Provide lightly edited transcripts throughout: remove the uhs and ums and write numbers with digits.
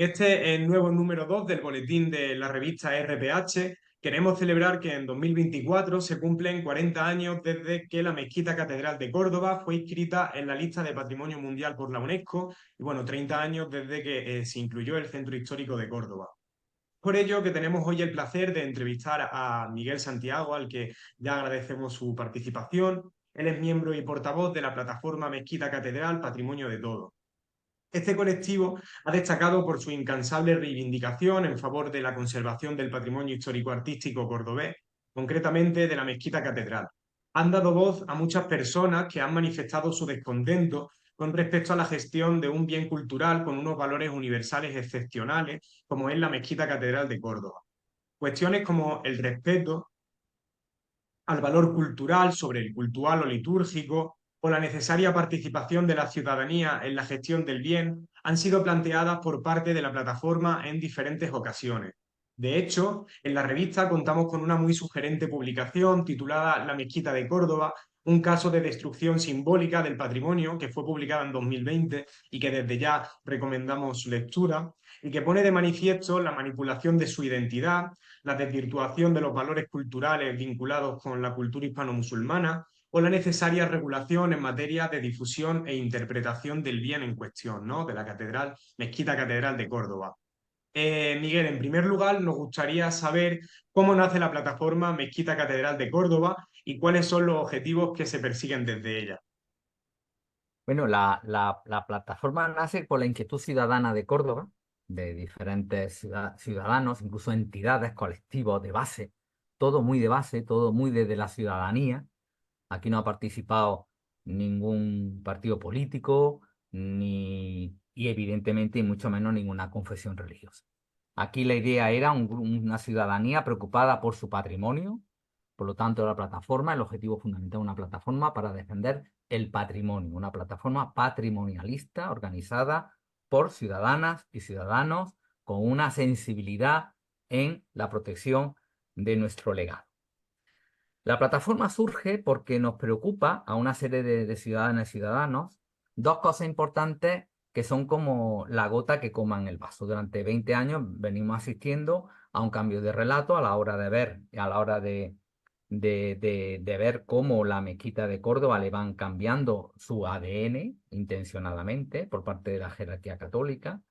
este el nuevo número 2 del boletín de la revista RPH. Queremos celebrar que en 2024 se cumplen 40 años desde que la Mezquita Catedral de Córdoba fue inscrita en la lista de Patrimonio Mundial por la UNESCO y, bueno, 30 años desde que se incluyó el Centro Histórico de Córdoba. Por ello que tenemos hoy el placer de entrevistar a Miguel Santiago, al que ya agradecemos su participación. Él es miembro y portavoz de la plataforma Mezquita Catedral Patrimonio de Todos. Este colectivo ha destacado por su incansable reivindicación en favor de la conservación del patrimonio histórico-artístico cordobés, concretamente de la Mezquita Catedral. Han dado voz a muchas personas que han manifestado su descontento con respecto a la gestión de un bien cultural con unos valores universales excepcionales, como es la Mezquita Catedral de Córdoba. Cuestiones como el respeto al valor cultural sobre el cultural o litúrgico, o la necesaria participación de la ciudadanía en la gestión del bien, han sido planteadas por parte de la plataforma en diferentes ocasiones. De hecho, en la revista contamos con una muy sugerente publicación titulada La Mezquita de Córdoba, un caso de destrucción simbólica del patrimonio, que fue publicada en 2020 y que desde ya recomendamos su lectura, y que pone de manifiesto la manipulación de su identidad, la desvirtuación de los valores culturales vinculados con la cultura hispano-musulmana o la necesaria regulación en materia de difusión e interpretación del bien en cuestión, ¿no? De la catedral, Mezquita Catedral de Córdoba. Miguel, en primer lugar, nos gustaría saber cómo nace la plataforma Mezquita Catedral de Córdoba y cuáles son los objetivos que se persiguen desde ella. Bueno, la plataforma nace por la inquietud ciudadana de Córdoba, de diferentes ciudadanos, incluso entidades, colectivos de base, todo muy de base, todo muy desde la ciudadanía. Aquí no ha participado ningún partido político, y evidentemente, y mucho menos ninguna confesión religiosa. Aquí la idea era una ciudadanía preocupada por su patrimonio. Por lo tanto, la plataforma, el objetivo fundamental de una plataforma para defender el patrimonio, una plataforma patrimonialista organizada por ciudadanas y ciudadanos con una sensibilidad en la protección de nuestro legado. La plataforma surge porque nos preocupa a una serie de ciudadanas y ciudadanos dos cosas importantes que son como la gota que coma en el vaso. Durante 20 años venimos asistiendo a un cambio de relato a la hora de ver, a la hora de ver cómo la Mezquita de Córdoba le van cambiando su ADN intencionadamente por parte de la jerarquía católica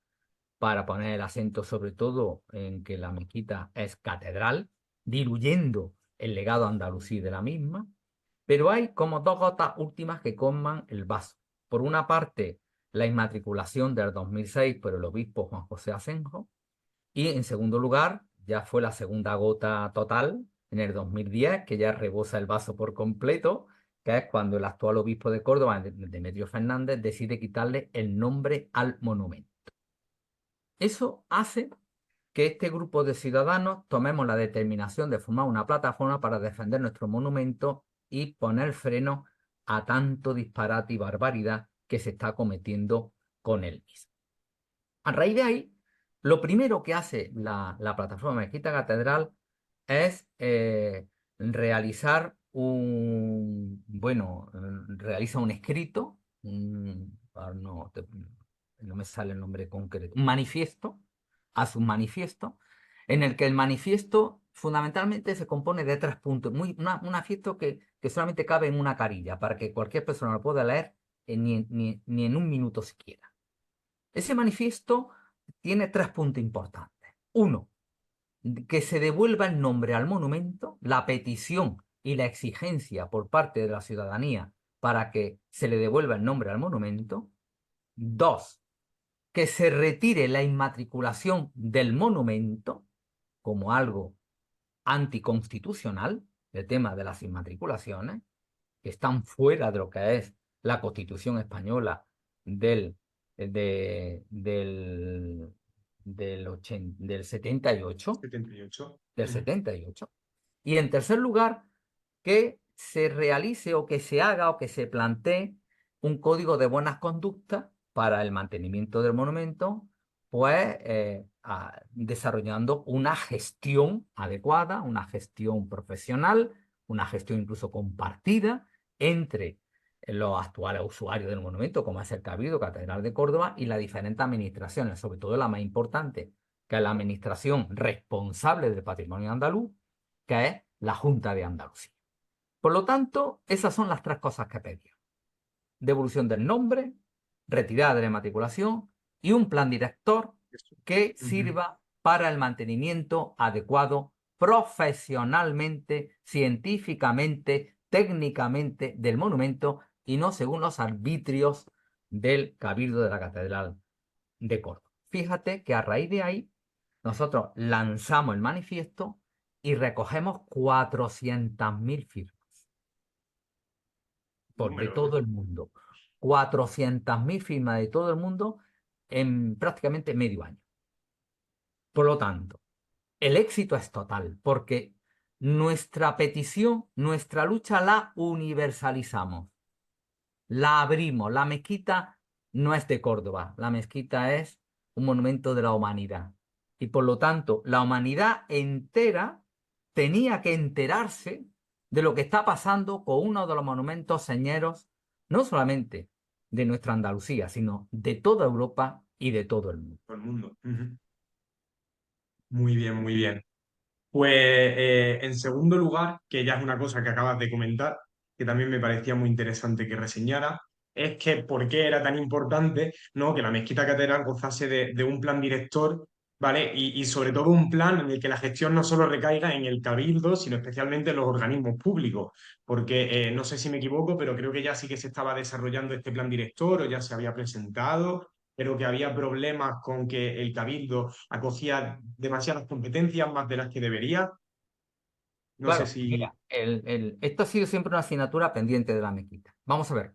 para poner el acento sobre todo en que la mezquita es catedral, diluyendo el legado andalusí de la misma, pero hay como dos gotas últimas que colman el vaso. Por una parte, la inmatriculación del 2006 por el obispo Juan José Asenjo, y en segundo lugar, ya fue la segunda gota total en el 2010, que ya rebosa el vaso por completo, que es cuando el actual obispo de Córdoba, Demetrio Fernández, decide quitarle el nombre al monumento. Eso hace que este grupo de ciudadanos tomemos la determinación de formar una plataforma para defender nuestro monumento y poner freno a tanto disparate y barbaridad que se está cometiendo con él mismo. A raíz de ahí, lo primero que hace la plataforma Mezquita Catedral es realizar realiza un escrito, no me sale el nombre concreto, un manifiesto, hace un manifiesto, en el que el manifiesto fundamentalmente se compone de 3 puntos, un manifiesto que solamente cabe en una carilla, para que cualquier persona lo pueda leer ni en un minuto siquiera. Ese manifiesto tiene 3 puntos importantes. Uno, que se devuelva el nombre al monumento, la petición y la exigencia por parte de la ciudadanía para que se le devuelva el nombre al monumento. 2, que se retire la inmatriculación del monumento como algo anticonstitucional, el tema de las inmatriculaciones, que están fuera de lo que es la Constitución española del 78, 78. del 78. Y en tercer lugar, que se realice o que se haga o que se plantee un código de buenas conductas para el mantenimiento del monumento, pues desarrollando una gestión adecuada, una gestión profesional, una gestión incluso compartida entre los actuales usuarios del monumento, como es el Cabildo Catedral de Córdoba, y las diferentes administraciones, sobre todo la más importante, que es la administración responsable del patrimonio andaluz, que es la Junta de Andalucía. Por lo tanto, esas son las tres cosas que pedía: devolución del nombre, retirada de la matriculación y un plan director que Ujú. sirva para el mantenimiento adecuado profesionalmente, científicamente, técnicamente del monumento y no según los arbitrios del Cabildo de la Catedral de Córdoba. Fíjate que a raíz de ahí nosotros lanzamos el manifiesto y recogemos 400.000 firmas de Número, ¿eh? todo el mundo. 400.000 firmas de todo el mundo en prácticamente medio año. Por lo tanto, el éxito es total, porque nuestra petición, nuestra lucha la universalizamos, la abrimos. La mezquita no es de Córdoba, la mezquita es un monumento de la humanidad. Y por lo tanto, la humanidad entera tenía que enterarse de lo que está pasando con uno de los monumentos señeros, no solamente de nuestra Andalucía, sino de toda Europa y de todo el mundo. Todo el mundo. Ujú. Muy bien, muy bien. Pues en segundo lugar, que ya es una cosa que acabas de comentar, que también me parecía muy interesante que reseñara, es que por qué era tan importante, ¿no?, que la Mezquita Catedral gozase de un plan director, ¿vale? Y sobre todo un plan en el que la gestión no solo recaiga en el cabildo, sino especialmente en los organismos públicos. Porque no sé si me equivoco, pero creo que ya sí que se estaba desarrollando este plan director o ya se había presentado, pero que había problemas con que el cabildo acogía demasiadas competencias, más de las que debería. No sé Claro, si... mira, esto ha sido siempre una asignatura pendiente de la mezquita. Vamos a ver.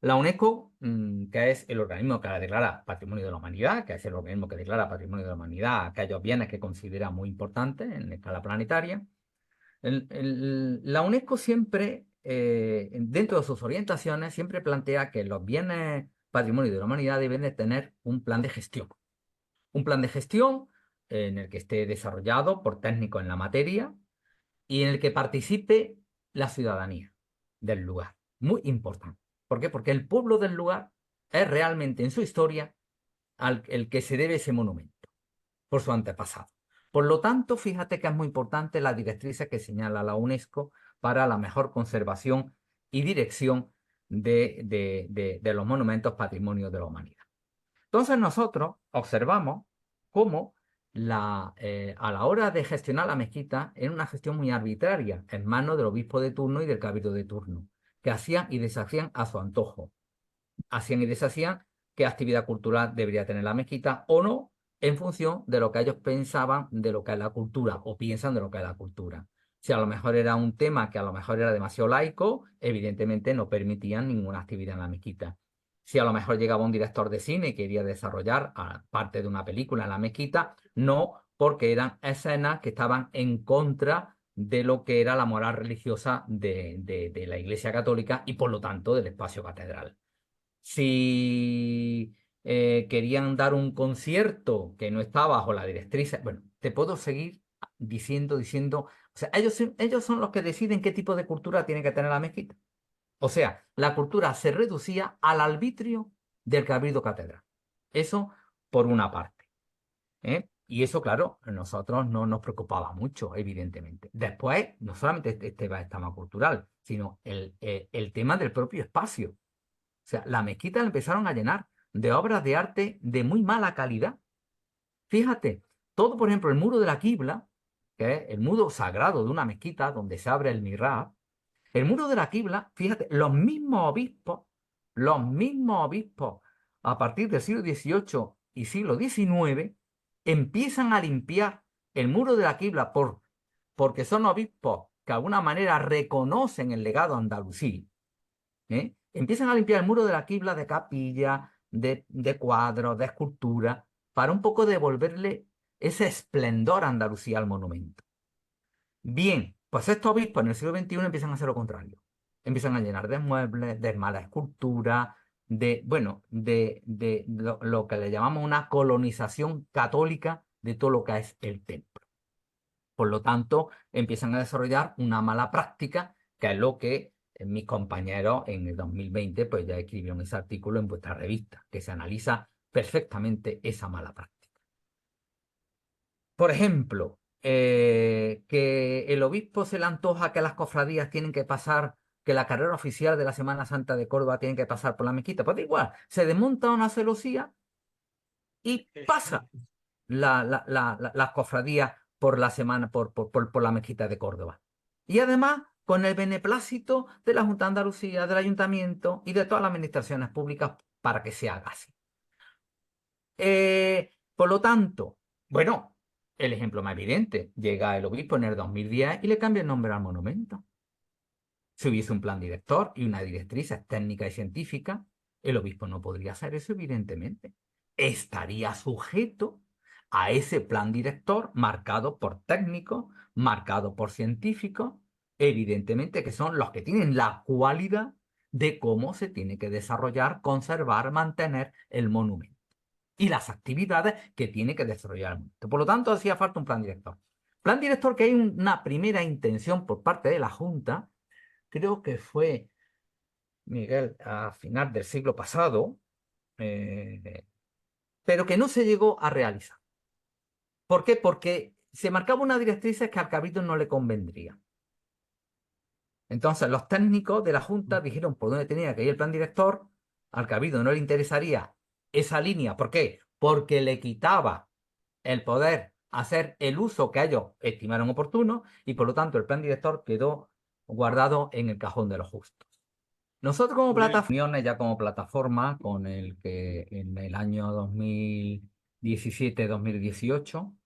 La UNESCO, que es el organismo que la declara Patrimonio de la Humanidad, que es el organismo que declara Patrimonio de la Humanidad aquellos bienes que considera muy importantes en escala planetaria, la UNESCO siempre, dentro de sus orientaciones, siempre plantea que los bienes Patrimonio de la Humanidad deben de tener un plan de gestión. Un plan de gestión en el que esté desarrollado por técnicos en la materia y en el que participe la ciudadanía del lugar. Muy importante. ¿Por qué? Porque el pueblo del lugar es realmente en su historia el que se debe ese monumento, por su antepasado. Por lo tanto, fíjate que es muy importante la directriz que señala la UNESCO para la mejor conservación y dirección de los monumentos patrimonio de la humanidad. Entonces nosotros observamos cómo a la hora de gestionar la mezquita era una gestión muy arbitraria, en manos del obispo de turno y del cabildo de turno, que hacían y deshacían a su antojo. Hacían y deshacían qué actividad cultural debería tener la mezquita o no, en función de lo que ellos pensaban de lo que es la cultura o piensan de lo que es la cultura. Si a lo mejor era un tema que a lo mejor era demasiado laico, evidentemente no permitían ninguna actividad en la mezquita. Si a lo mejor llegaba un director de cine y quería desarrollar parte de una película en la mezquita, no, porque eran escenas que estaban en contra de lo que era la moral religiosa de la Iglesia Católica y por lo tanto del espacio catedral. Si querían dar un concierto que no está bajo la directriz, bueno, te puedo seguir diciendo, o sea, ellos son los que deciden qué tipo de cultura tiene que tener la mezquita. O sea, la cultura se reducía al arbitrio del cabildo catedral. Eso por una parte. ¿Eh? Y eso, claro, a nosotros no nos preocupaba mucho, evidentemente. Después, no solamente este tema cultural, sino el tema del propio espacio. O sea, la mezquita la empezaron a llenar de obras de arte de muy mala calidad. Fíjate, todo, por ejemplo, el muro de la Qibla, que es el muro sagrado de una mezquita donde se abre el mihrab, el muro de la Qibla, fíjate, los mismos obispos, a partir del siglo XVIII y siglo XIX, empiezan a limpiar el muro de la Qibla porque son obispos que de alguna manera reconocen el legado andalusí. Empiezan a limpiar el muro de la Qibla de capilla, de cuadros, de escultura, para un poco devolverle ese esplendor a Andalucía al monumento. Bien, pues estos obispos en el siglo XXI empiezan a hacer lo contrario. Empiezan a llenar de muebles, de mala escultura, bueno, de lo que le llamamos una colonización católica de todo lo que es el templo. Por lo tanto, empiezan a desarrollar una mala práctica, que es lo que mis compañeros en el 2020 pues ya escribieron ese artículo en vuestra revista, que se analiza perfectamente esa mala práctica. Por ejemplo, que el obispo se le antoja que las cofradías tienen que pasar, que la carrera oficial de la Semana Santa de Córdoba tiene que pasar por la mezquita. Pues da igual, se desmonta una celosía y pasa las cofradías por la semana, por la mezquita de Córdoba. Y además, con el beneplácito de la Junta de Andalucía, del Ayuntamiento y de todas las administraciones públicas para que se haga así. Por lo tanto, bueno, el ejemplo más evidente, llega el obispo en el 2010 y le cambia el nombre al monumento. Si hubiese un plan director y una directriz técnica y científica, el obispo no podría hacer eso, evidentemente. Estaría sujeto a ese plan director marcado por técnicos, marcado por científicos, evidentemente que son los que tienen la cualidad de cómo se tiene que desarrollar, conservar, mantener el monumento y las actividades que tiene que desarrollar el monumento. Por lo tanto, hacía falta un plan director. Plan director que hay una primera intención por parte de la Junta, creo que fue, Miguel, a final del siglo pasado, pero que no se llegó a realizar. ¿Por qué? Porque se marcaba una directriz que al Cabildo no le convendría. Entonces, los técnicos de la Junta dijeron por dónde tenía que ir el plan director, al Cabildo no le interesaría esa línea. ¿Por qué? Porque le quitaba el poder hacer el uso que ellos estimaron oportuno y por lo tanto el plan director quedó guardado en el cajón de los justos. Nosotros como plataforma, ya como plataforma, con el que en el año 2017-2018,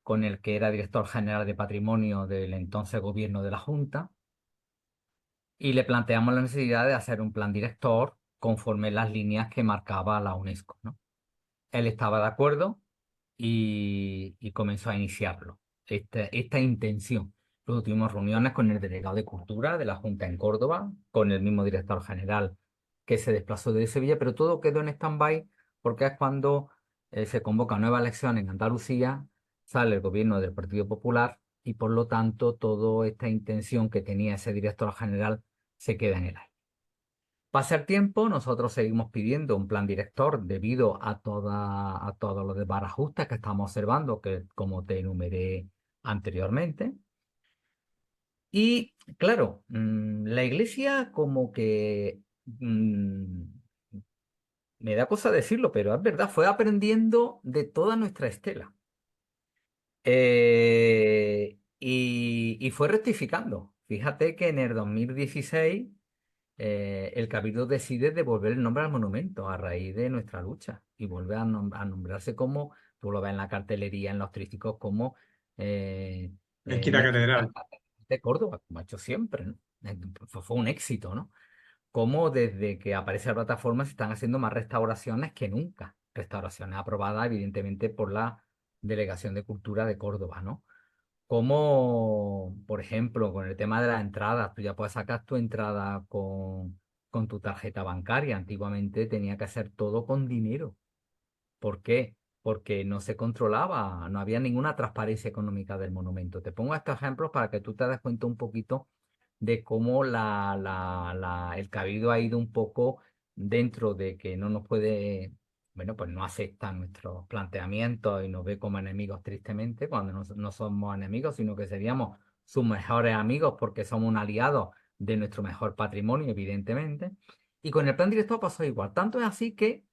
con el que era director general de patrimonio del entonces gobierno de la Junta, y le planteamos la necesidad de hacer un plan director conforme las líneas que marcaba la UNESCO, ¿no? Él estaba de acuerdo y comenzó a iniciarlo, esta intención. Luego tuvimos reuniones con el delegado de Cultura de la Junta en Córdoba, con el mismo director general que se desplazó de Sevilla, pero todo quedó en stand-by porque es cuando se convoca nueva elección en Andalucía, sale el gobierno del Partido Popular y por lo tanto toda esta intención que tenía ese director general se queda en el aire. Pasa el tiempo, nosotros seguimos pidiendo un plan director debido a todo lo de desbarajustes que estamos observando, que como te enumeré anteriormente. Y claro, la iglesia como que, me da cosa decirlo, pero es verdad, fue aprendiendo de toda nuestra estela. Y fue rectificando. Fíjate que en el 2016 el Cabildo decide devolver el nombre al monumento a raíz de nuestra lucha y vuelve a nombrarse como, tú lo ves en la cartelería, en los trípticos, como Mezquita Mezquita Catedral. de Córdoba, como ha hecho siempre, ¿no? Fue un éxito, ¿no? Como desde que aparece la plataforma se están haciendo más restauraciones que nunca. Restauraciones aprobadas, evidentemente, por la Delegación de Cultura de Córdoba, ¿no? Como, por ejemplo, con el tema de las entradas, tú ya puedes sacar tu entrada con tu tarjeta bancaria. Antiguamente tenía que hacer todo con dinero. ¿Por qué? Porque no se controlaba, no había ninguna transparencia económica del monumento. Te pongo estos ejemplos para que tú te des cuenta un poquito de cómo el Cabildo ha ido un poco dentro de que no nos puede, bueno, pues no acepta nuestros planteamientos y nos ve como enemigos tristemente, cuando no somos enemigos, sino que seríamos sus mejores amigos porque somos un aliado de nuestro mejor patrimonio, evidentemente. Y con el plan director pasó igual. Tanto es así que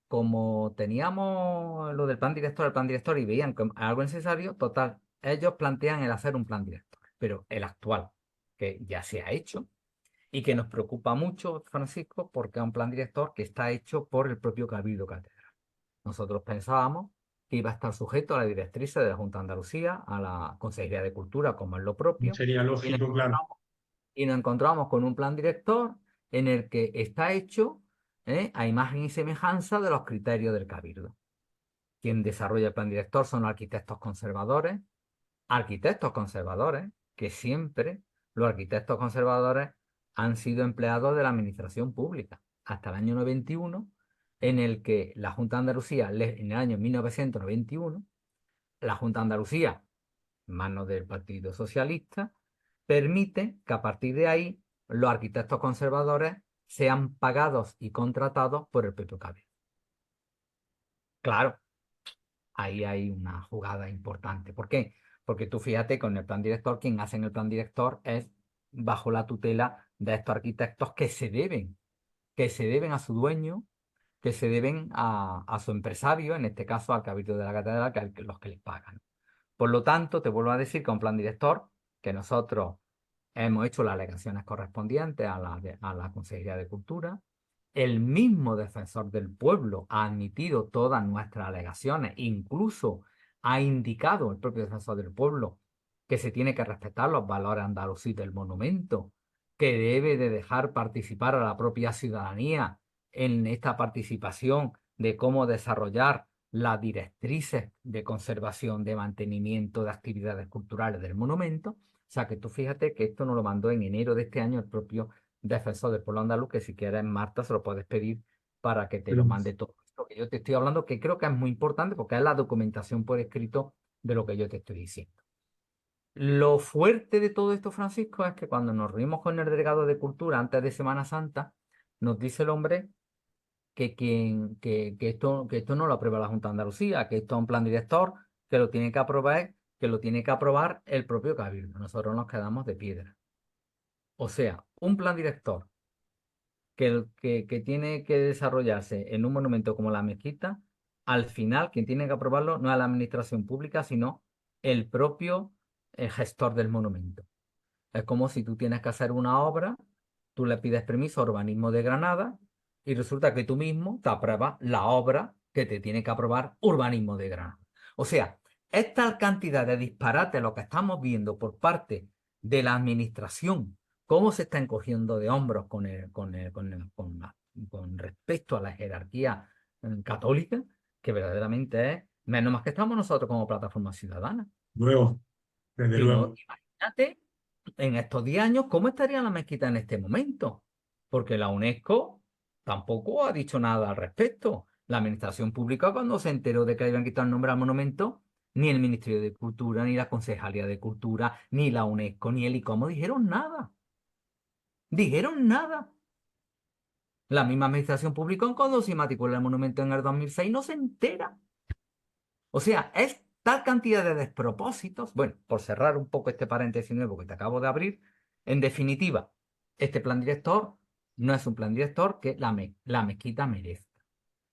como teníamos lo del plan director y veían que algo necesario, total, ellos plantean el hacer un plan director, pero el actual, que ya se ha hecho y que nos preocupa mucho, Francisco, porque es un plan director que está hecho por el propio Cabildo Catedral. Nosotros pensábamos que iba a estar sujeto a la directriz de la Junta de Andalucía, a la Consejería de Cultura, como es lo propio, Sería y nos lógico, claro. encontramos y nos encontramos con un plan director en el que está hecho a imagen y semejanza de los criterios del Cabildo. Quien desarrolla el plan director son arquitectos conservadores, que siempre los arquitectos conservadores han sido empleados de la administración pública, hasta el año 91, en el que la Junta de Andalucía, en el año 1991, la Junta de Andalucía, en manos del Partido Socialista, permite que a partir de ahí los arquitectos conservadores sean pagados y contratados por el propio Cabildo. Claro, ahí hay una jugada importante. ¿Por qué? Porque tú fíjate, con el plan director, quien hace en el plan director es bajo la tutela de estos arquitectos que se deben a su dueño, que se deben a su empresario, en este caso al Cabildo de la Catedral, que es los que les pagan. Por lo tanto, te vuelvo a decir que un plan director, que nosotros hemos hecho las alegaciones correspondientes a la Consejería de Cultura, el mismo defensor del pueblo ha admitido todas nuestras alegaciones, incluso ha indicado el propio defensor del pueblo que se tiene que respetar los valores andalusíes del monumento, que debe de dejar participar a la propia ciudadanía en esta participación de cómo desarrollar las directrices de conservación, de mantenimiento de actividades culturales del monumento. O sea que tú fíjate que esto nos lo mandó en enero de este año el propio defensor del pueblo andaluz, que si quieres, Marta, se lo puedes pedir para que te lo mande todo esto que yo te estoy hablando, que creo que es muy importante porque es la documentación por escrito de lo que yo te estoy diciendo. Lo fuerte de todo esto, Francisco, es que cuando nos reunimos con el delegado de Cultura antes de Semana Santa, nos dice el hombre que esto no lo aprueba la Junta de Andalucía, que esto es un plan director, que lo tiene que aprobar el propio Cabildo. Nosotros nos quedamos de piedra. O sea, un plan director que tiene que desarrollarse en un monumento como la mezquita, al final quien tiene que aprobarlo no es la administración pública, sino el propio gestor del monumento. Es como si tú tienes que hacer una obra, tú le pides permiso a Urbanismo de Granada y resulta que tú mismo te apruebas la obra que te tiene que aprobar Urbanismo de Granada. O sea, es tal cantidad de disparate lo que estamos viendo por parte de la administración, cómo se está encogiendo de hombros con respecto a la jerarquía católica, que verdaderamente es, menos más que estamos nosotros como plataforma ciudadana. Luego, desde Si no, luego. imagínate en estos 10 años, ¿cómo estaría la mezquita en este momento? Porque la UNESCO tampoco ha dicho nada al respecto. La administración pública, cuando se enteró de que le habían quitado el nombre al monumento, ni el Ministerio de Cultura, ni la Concejalía de Cultura, ni la UNESCO, ni el ICOMO dijeron nada. Dijeron nada. La misma administración pública, cuando se matriculó el monumento en el 2006, no se entera. O sea, es tal cantidad de despropósitos. Bueno, por cerrar un poco este paréntesis nuevo que te acabo de abrir, en definitiva, este plan director no es un plan director que la mezquita merezca.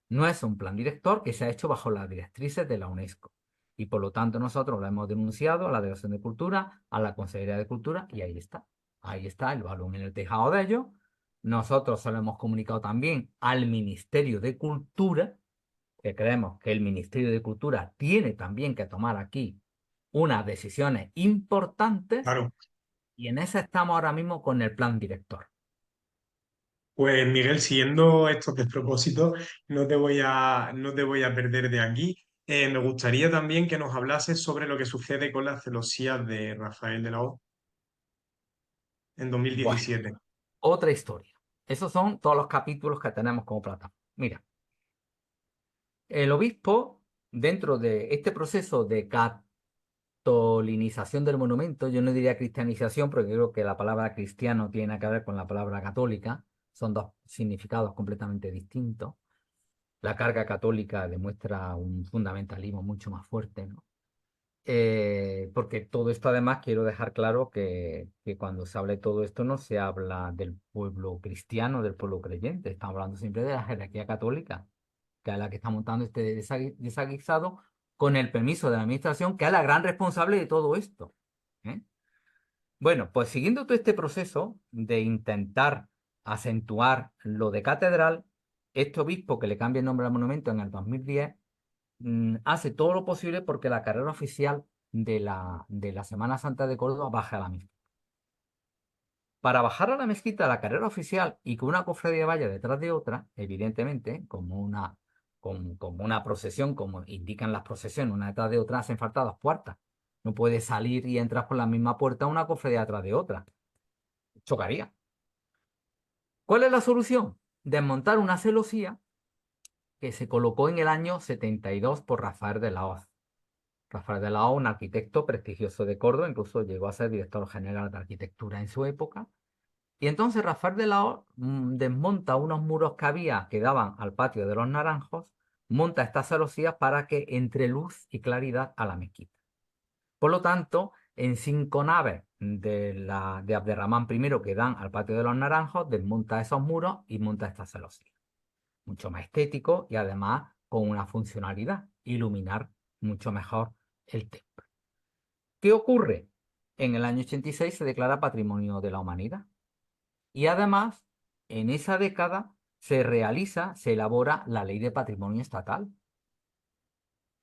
No es un plan director que se ha hecho bajo las directrices de la UNESCO. Y por lo tanto nosotros lo hemos denunciado a la Delegación de Cultura, a la Consejería de Cultura, y ahí está. Ahí está el balón en el tejado de ellos. Nosotros se lo hemos comunicado también al Ministerio de Cultura, que creemos que el Ministerio de Cultura tiene también que tomar aquí unas decisiones importantes Claro. y en esa estamos ahora mismo con el plan director. Pues Miguel, siguiendo estos despropósitos, no te voy a perder de aquí. Me gustaría también que nos hablases sobre lo que sucede con las celosías de Rafael de la O en Bueno, 2017. otra historia. Esos son todos los capítulos que tenemos como plataforma. Mira, el obispo, dentro de este proceso de catolinización del monumento, yo no diría cristianización, porque creo que la palabra cristiano tiene que ver con la palabra católica, son dos significados completamente distintos. La carga católica demuestra un fundamentalismo mucho más fuerte, ¿no? Porque todo esto además quiero dejar claro que cuando se habla de todo esto no se habla del pueblo cristiano, del pueblo creyente, estamos hablando siempre de la jerarquía católica, que es la que está montando este desaguisado con el permiso de la administración, que es la gran responsable de todo esto. ¿Eh? Bueno, pues siguiendo todo este proceso de intentar acentuar lo de catedral, este obispo que le cambia el nombre al monumento en el 2010 hace todo lo posible porque la carrera oficial de la Semana Santa de Córdoba baje a la mezquita. Para bajar a la mezquita la carrera oficial y que una cofradía vaya detrás de otra, evidentemente, como una procesión, como indican las procesiones, una detrás de otra, hacen falta dos puertas. No puede salir y entrar por la misma puerta una cofradía detrás de otra. Chocaría. ¿Cuál es la solución? Desmontar una celosía que se colocó en el año 72 por Rafael de la Hoz. Rafael de la Hoz, un arquitecto prestigioso de Córdoba, incluso llegó a ser director general de arquitectura en su época, Y entonces Rafael de la O desmonta unos muros que había que daban al patio de los Naranjos, monta estas celosías para que entre luz y claridad a la mezquita. Por lo tanto, en 5 naves de Abderramán I que dan al patio de los Naranjos, desmonta esos muros y monta estas celosías. Mucho más estético y además con una funcionalidad, iluminar mucho mejor el templo. ¿Qué ocurre? En el año 86 se declara Patrimonio de la Humanidad. Y además, en esa década se elabora la Ley de Patrimonio Estatal.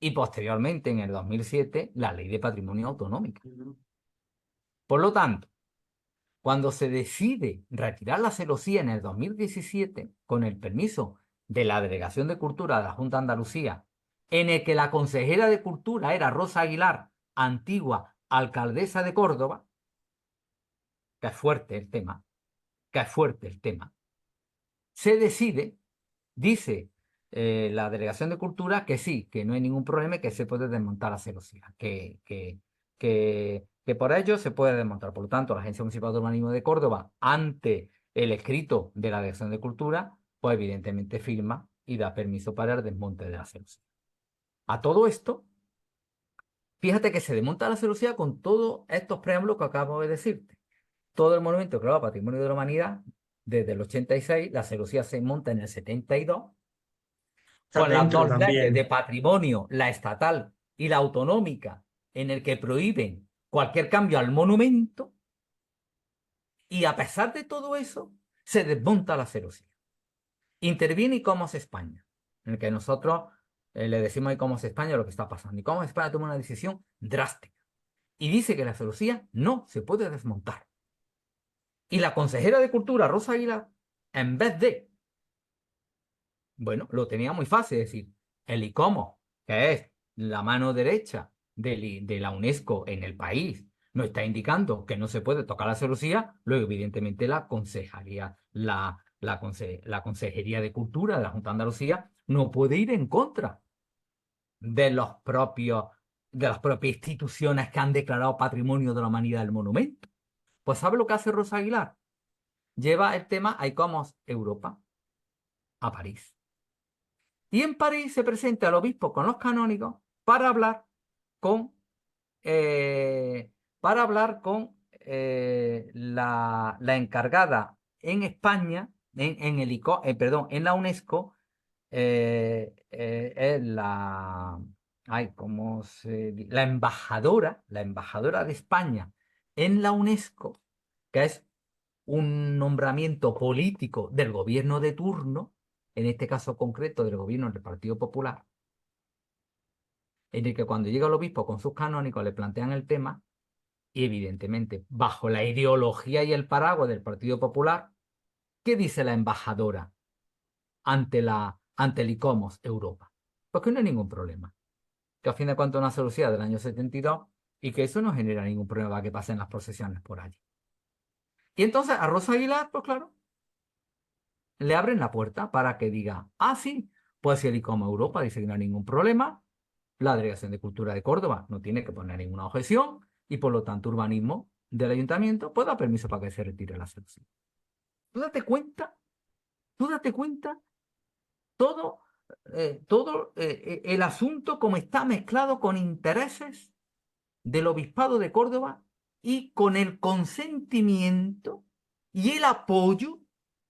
Y posteriormente, en el 2007, la Ley de Patrimonio Autonómico. Por lo tanto, cuando se decide retirar la celosía en el 2017, con el permiso de la Delegación de Cultura de la Junta de Andalucía, en el que la consejera de Cultura era Rosa Aguilar, antigua alcaldesa de Córdoba, que es fuerte el tema, se decide, dice la Delegación de Cultura que sí, que no hay ningún problema y que se puede desmontar la celosía, que por ello se puede desmontar. Por lo tanto, la Agencia Municipal de Urbanismo de Córdoba, ante el escrito de la Delegación de Cultura, pues evidentemente firma y da permiso para el desmonte de la celosía. A todo esto, fíjate que se desmonta la celosía con todos estos preámbulos que acabo de decirte. Todo el monumento declarado Patrimonio de la Humanidad, desde el 86, la celosía se monta en el 72, Está con las dentro dos leyes de también. patrimonio, la estatal y la autonómica, en el que prohíben cualquier cambio al monumento, y a pesar de todo eso, se desmonta la celosía. Interviene ICOMOS España, en el que nosotros le decimos a ICOMOS España lo que está pasando. ICOMOS España toma una decisión drástica y dice que la celosía no se puede desmontar. Y la consejera de Cultura, Rosa Aguilar, en vez de, bueno, lo tenía muy fácil, es decir, el ICOMOS, que es la mano derecha de la UNESCO en el país, nos está indicando que no se puede tocar la celosía, luego evidentemente la consejería, la Consejería de Cultura de la Junta de Andalucía no puede ir en contra de de las propias instituciones que han declarado Patrimonio de la Humanidad del monumento. Pues ¿sabe lo que hace Rosa Aguilar? Lleva el tema a ICOMOS Europa, a París. Y en París se presenta el obispo con los canónigos con, eh, para hablar con la encargada en España, perdón, en la UNESCO, es ay, la embajadora de España en la UNESCO, que es un nombramiento político del gobierno de turno, en este caso concreto del gobierno del Partido Popular, en el que cuando llega el obispo con sus canónicos le plantean el tema y evidentemente bajo la ideología y el paraguas del Partido Popular, ¿qué dice la embajadora ante el ICOMOS Europa? Pues que no hay ningún problema, que a fin de cuentas es una celosía del año 72 y que eso no genera ningún problema para que pasen las procesiones por allí. Y entonces a Rosa Aguilar, pues claro, le abren la puerta para que diga, ah, sí, pues si el ICOMOS Europa dice que no hay ningún problema, la Delegación de Cultura de Córdoba no tiene que poner ninguna objeción y por lo tanto urbanismo del ayuntamiento pues da permiso para que se retire la celosía. Tú date cuenta, tú date cuenta todo, el asunto como está mezclado con intereses del Obispado de Córdoba y con el consentimiento y el apoyo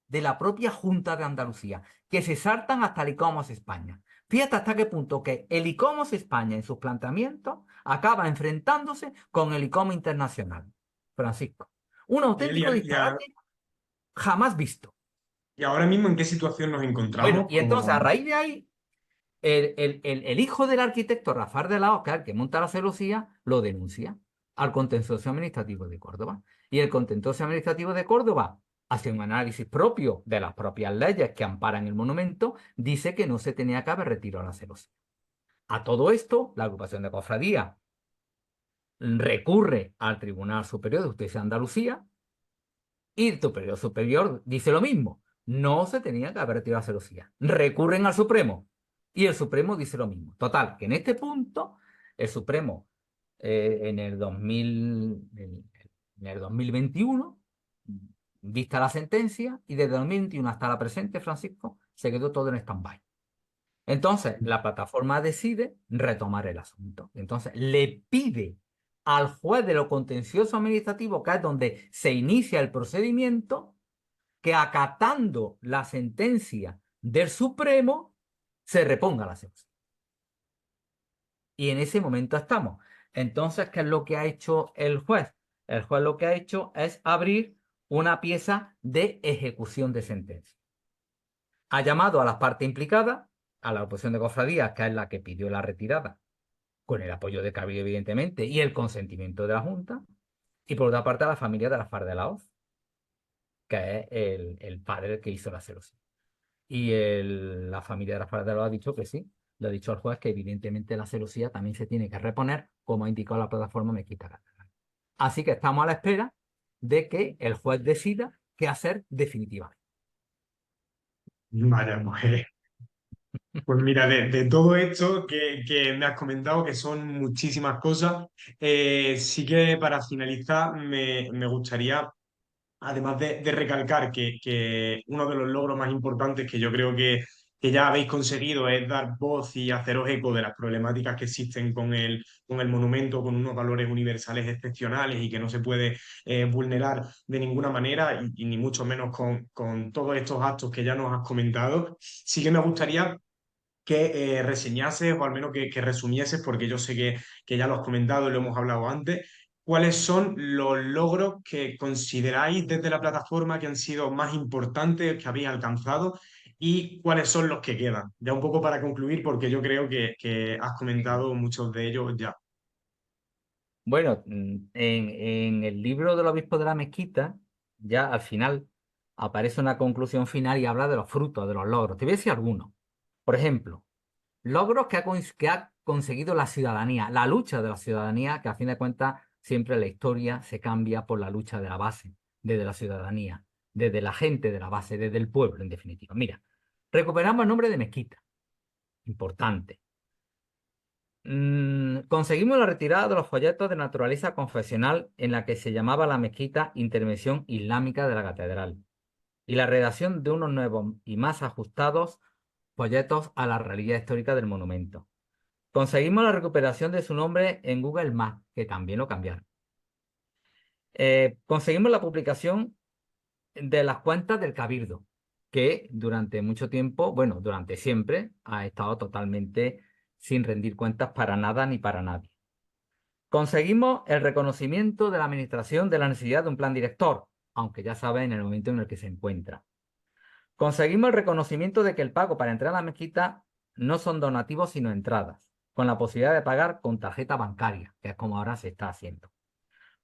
de la propia Junta de Andalucía, que se saltan hasta el ICOMOS España. Fíjate hasta qué punto que el ICOMOS España en sus planteamientos acaba enfrentándose con el ICOMOS Internacional. Francisco, un Miguel, auténtico disparate jamás visto. y ahora mismo en qué situación nos Bueno, encontramos y entonces a con... raíz de ahí, el hijo del arquitecto Rafael de la Oca, que monta la celosía, lo denuncia al Contencioso Administrativo de Córdoba. Y el Contencioso Administrativo de Córdoba hace un análisis propio de las propias leyes que amparan el monumento, dice que no se tenía que haber retirado la celosía. A todo esto, la agrupación de cofradía recurre al Tribunal Superior de Justicia de Andalucía y el Superior Superior dice lo mismo. No se tenía que haber retirado la celosía. Recurren al Supremo y el Supremo dice lo mismo. Total, que en este punto el Supremo en el 2021 vista la sentencia, y desde 2021 hasta la presente, Francisco, se quedó todo en stand-by. Entonces, la plataforma decide retomar el asunto. Entonces, le pide al juez de lo contencioso administrativo, que es donde se inicia el procedimiento, que acatando la sentencia del Supremo, se reponga la ejecución. Y en ese momento estamos. Entonces, ¿qué es lo que ha hecho el juez? El juez lo que ha hecho es abrir una pieza de ejecución de sentencia. Ha llamado a las partes implicadas, a la oposición de cofradías, que es la que pidió la retirada, con el apoyo de Cabildo, evidentemente, y el consentimiento de la Junta, y por otra parte a la familia de la FARC de la Hoz, que es el padre que hizo la celosía. Y la familia de la FARC de la Hoz ha dicho que sí, le ha dicho al juez que evidentemente la celosía también se tiene que reponer, como ha indicado la plataforma Mezquita Catedral. Así que estamos a la espera de que el juez decida qué hacer definitivamente. Vaya, pues mira, de todo esto que me has comentado, que son muchísimas cosas, sí que para finalizar me gustaría, además de recalcar que uno de los logros más importantes que yo creo que ya habéis conseguido es dar voz y haceros eco de las problemáticas que existen con el monumento, con unos valores universales excepcionales y que no se puede vulnerar de ninguna manera, y ni mucho menos con todos estos actos que ya nos has comentado. Sí que me gustaría que reseñases o al menos que resumieses, porque yo sé que ya lo has comentado y lo hemos hablado antes, cuáles son los logros que consideráis desde la plataforma que han sido más importantes, que habéis alcanzado, y cuáles son los que quedan. Ya un poco para concluir, porque yo creo que has comentado muchos de ellos ya. Bueno, en el libro del obispo de la Mezquita, ya al final aparece una conclusión final y habla de los frutos, de los logros. Te voy a decir algunos. Por ejemplo, logros que ha conseguido la ciudadanía, la lucha de la ciudadanía, que a fin de cuentas siempre la historia se cambia por la lucha de la base, desde la ciudadanía, desde la gente de la base, desde el pueblo, en definitiva. Mira, recuperamos el nombre de Mezquita, importante. Conseguimos la retirada de los folletos de naturaleza confesional en la que se llamaba la mezquita Intervención Islámica de la Catedral y la redacción de unos nuevos y más ajustados folletos a la realidad histórica del monumento. Conseguimos la recuperación de su nombre en Google Maps, que también lo cambiaron. Conseguimos la publicación de las cuentas del Cabildo, que durante mucho tiempo, bueno, durante siempre, ha estado totalmente sin rendir cuentas para nada ni para nadie. Conseguimos el reconocimiento de la Administración de la necesidad de un plan director, aunque ya sabe en el momento en el que se encuentra. Conseguimos el reconocimiento de que el pago para entrar a la mezquita no son donativos sino entradas, con la posibilidad de pagar con tarjeta bancaria, que es como ahora se está haciendo.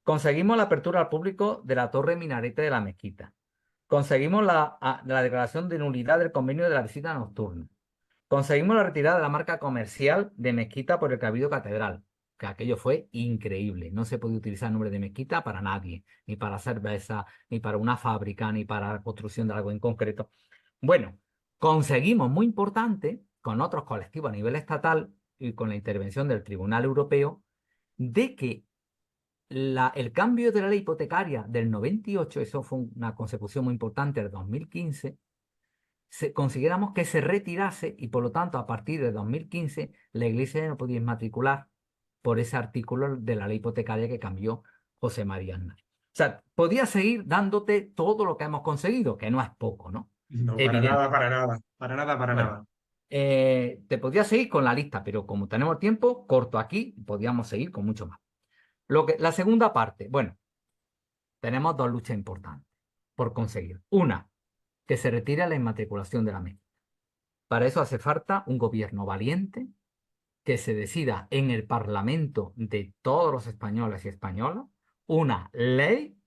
Conseguimos la apertura al público de la torre minarete de la mezquita. Conseguimos la declaración de nulidad del convenio de la visita nocturna. Conseguimos la retirada de la marca comercial de Mezquita por el Cabildo Catedral, que aquello fue increíble. No se podía utilizar el nombre de Mezquita para nadie, ni para cerveza, ni para una fábrica, ni para la construcción de algo en concreto. Bueno, conseguimos, muy importante, con otros colectivos a nivel estatal y con la intervención del Tribunal Europeo, de que el cambio de la ley hipotecaria del 98, eso fue una consecución muy importante del 2015, consiguiéramos que se retirase y por lo tanto a partir de 2015 la Iglesia ya no podía inmatricular por ese artículo de la ley hipotecaria que cambió José María Aznar. O sea, podía seguir dándote todo lo que hemos conseguido, que no es poco, ¿no? No, para Evidente. nada, para nada, para nada, para Bueno, nada. te podía seguir con la lista, pero como tenemos tiempo, corto aquí, podíamos seguir con mucho más. La segunda parte, bueno, tenemos dos luchas importantes por conseguir. Una, que se retire la inmatriculación de la mezquita. Para eso hace falta un gobierno valiente que se decida en el Parlamento de todos los españoles y españolas una ley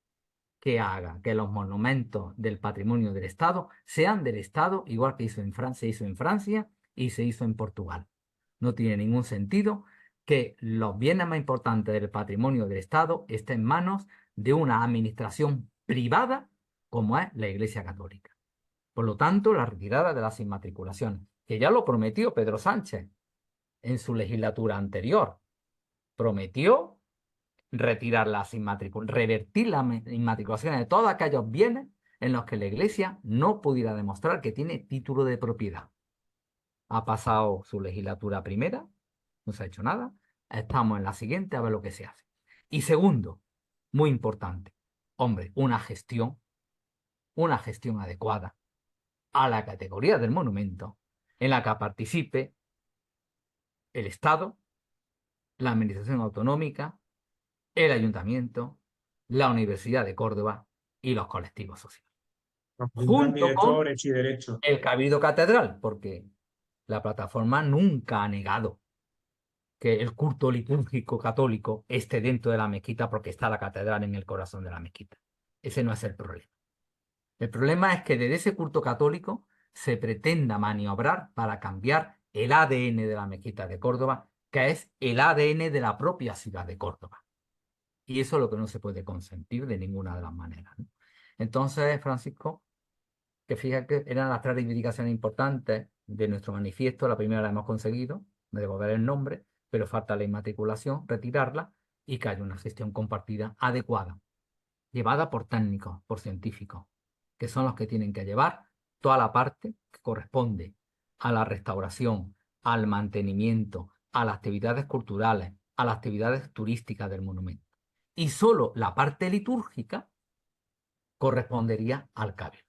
que haga que los monumentos del patrimonio del Estado sean del Estado, igual que se hizo en Francia y se hizo en Portugal. No tiene ningún sentido que los bienes más importantes del patrimonio del Estado estén en manos de una administración privada como es la Iglesia Católica. Por lo tanto, la retirada de las inmatriculaciones, que ya lo prometió Pedro Sánchez en su legislatura anterior. Prometió retirar las inmatriculaciones, revertir las inmatriculaciones de todos aquellos bienes en los que la Iglesia no pudiera demostrar que tiene título de propiedad. Ha pasado su legislatura primera, no se ha hecho nada, estamos en la siguiente a ver lo que se hace. Y segundo, muy importante, hombre, una gestión adecuada a la categoría del monumento en la que participe el Estado, la Administración Autonómica, el Ayuntamiento, la Universidad de Córdoba y los colectivos sociales, Un plan junto director con hecho y derecho. el Cabildo Catedral, porque la plataforma nunca ha negado que el culto litúrgico católico esté dentro de la mezquita porque está la catedral en el corazón de la mezquita. Ese no es el problema. El problema es que desde ese culto católico se pretenda maniobrar para cambiar el ADN de la mezquita de Córdoba, que es el ADN de la propia ciudad de Córdoba. Y eso es lo que no se puede consentir de ninguna de las maneras, ¿no? Entonces, Francisco, que fíjate que eran las tres reivindicaciones importantes de nuestro manifiesto. La primera la hemos conseguido, de devolver el nombre, pero falta la inmatriculación, retirarla y que haya una gestión compartida adecuada, llevada por técnicos, por científicos, que son los que tienen que llevar toda la parte que corresponde a la restauración, al mantenimiento, a las actividades culturales, a las actividades turísticas del monumento. Y solo la parte litúrgica correspondería al cabildo.